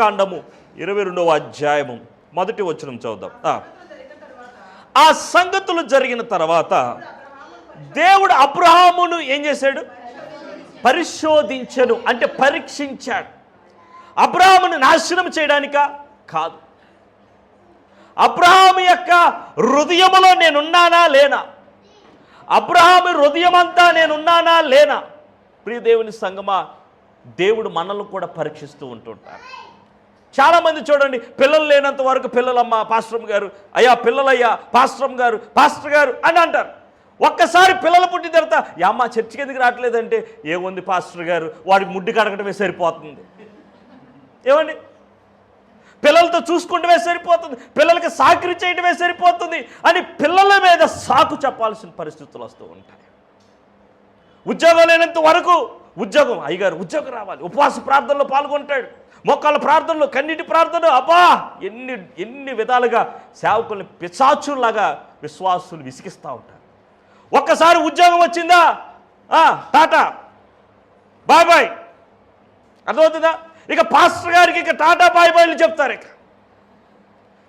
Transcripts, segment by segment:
కాండము 22వ అధ్యాయము 1వ వచనం చదువుదాం. ఆ సంగతులు జరిగిన తర్వాత దేవుడు అబ్రహామును ఏం చేశాడు? పరిశోధించను, అంటే పరీక్షించాడు. అబ్రహామును నాశనం చేయడానికా? కాదు. అబ్రహాము యొక్క హృదయములో నేనున్నానా లేనా, అబ్రహాము హృదయమంతా నేనున్నానా లేనా. ప్రియ దేవుని సంగమా, దేవుడు మనల్ని కూడా పరీక్షిస్తూ ఉంటుంటారు. చాలామంది చూడండి, పిల్లలు లేనంత వరకు పిల్లలమ్మ పాస్టర్ గారు, అయ్యా పిల్లలయ్యా పాస్టర్ గారు అని అంటారు. ఒక్కసారి పిల్లలు పుట్టిన తర్వాత అమ్మ చర్చికి ఎందుకు రావట్లేదంటే, ఏముంది పాస్టర్ గారు, వాడికి ముడ్డి కడగటమే సరిపోతుంది. ఏమండి, పిల్లలతో చూసుకుంటమే సరిపోతుంది, పిల్లలకి సాకిరి చేయటమే సరిపోతుంది అని పిల్లల మీద సాకు చెప్పాల్సిన పరిస్థితులు వస్తూ ఉంటాయి. ఉద్యోగం లేనంత వరకు ఉద్యోగం, అయ్యగారు ఉద్యోగం రావాలి, ఉపవాస ప్రార్థనలో పాల్గొంటాడు, మోకాళ్ళ ప్రార్థనలు, కన్నీటి ప్రార్థనలు, అబ్బా ఎన్ని విధాలుగా సేవకుల్ని పిశాచుల్లాగా విశ్వాసులు విసిగిస్తూ ఉంటారు. ఒక్కసారి ఉద్యోగం వచ్చిందా, టాటా బాయ్ బాయ్, అర్థమవుతుందా? ఇక పాస్టర్ గారికి ఇక టాటా బాయ్ బాయ్లు చెప్తారు. ఇక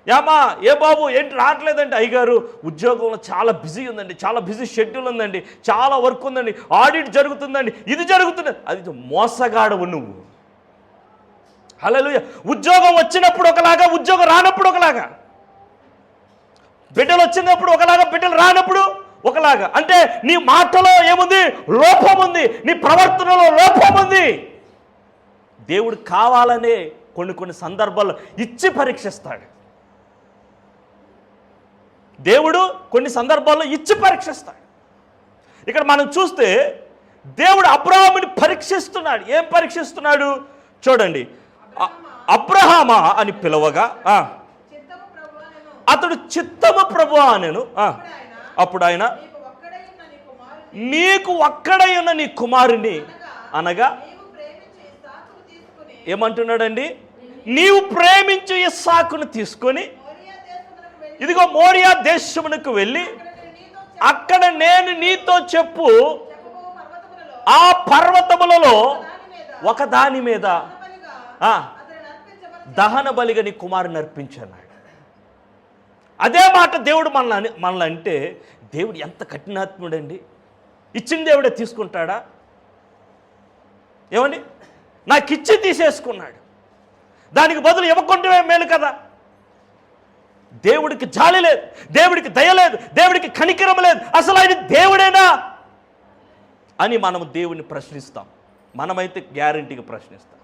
ఏమా ఏ బాబు ఏంటి రావట్లేదండి, అయ్యగారు ఉద్యోగంలో చాలా బిజీ ఉందండి, చాలా బిజీ షెడ్యూల్ ఉందండి, చాలా వర్క్ ఉందండి, ఆడిట్ జరుగుతుందండి, ఇది జరుగుతుంది. అది మోసగాడవు నువ్వు. హల్లెలూయా. ఉద్యోగం వచ్చినప్పుడు ఒకలాగా, ఉద్యోగం రానప్పుడు ఒకలాగా, బిడ్డలు వచ్చినప్పుడు ఒకలాగా, బిడ్డలు రానప్పుడు ఒకలాగా. అంటే నీ మాటలో ఏముంది? లోపం ఉంది, నీ ప్రవర్తనలో లోపం ఉంది. దేవుడు కావాలనే కొన్ని సందర్భాల్లో ఇచ్చి పరీక్షిస్తాడు. దేవుడు కొన్ని సందర్భాల్లో ఇచ్చి పరీక్షిస్తాడు. ఇక్కడ మనం చూస్తే దేవుడు అబ్రహాముని పరీక్షిస్తున్నాడు. ఏం పరీక్షిస్తున్నాడు చూడండి. అబ్రహామా అని పిలవగా అతడు చిత్తము ప్రభువా అనెను. అప్పుడు ఆయన నీకు ఒక్కడై ఉన్న నీ కుమారుని అనగా ఏమంటున్నాడండి? నీవు ప్రేమించు ఇస్సాకును తీసుకొని ఇదిగో మోరియా దేశమునకు వెళ్ళి అక్కడ నేను నీతో చెప్పు ఆ పర్వతములలో ఒక దాని మీద దహన బలిగా నీ కుమారుని అర్పించన్నాడు. అదే మాట దేవుడు మనల్ని అంటే, దేవుడు ఎంత కఠినాత్ముడండి. ఇచ్చిన దేవుడే తీసుకుంటాడా? ఏమండి, నాకు ఇచ్చి తీసేసుకున్నాడు, దానికి బదులు ఇవ్వకుంటే మేలు కదా. దేవుడికి జాలి లేదు, దేవుడికి దయ లేదు, దేవుడికి కనికరం లేదు. అసలు ఆయన దేవుడేనా అని మనం దేవుడిని ప్రశ్నిస్తాం. మనమైతే గ్యారంటీగా ప్రశ్నిస్తాం.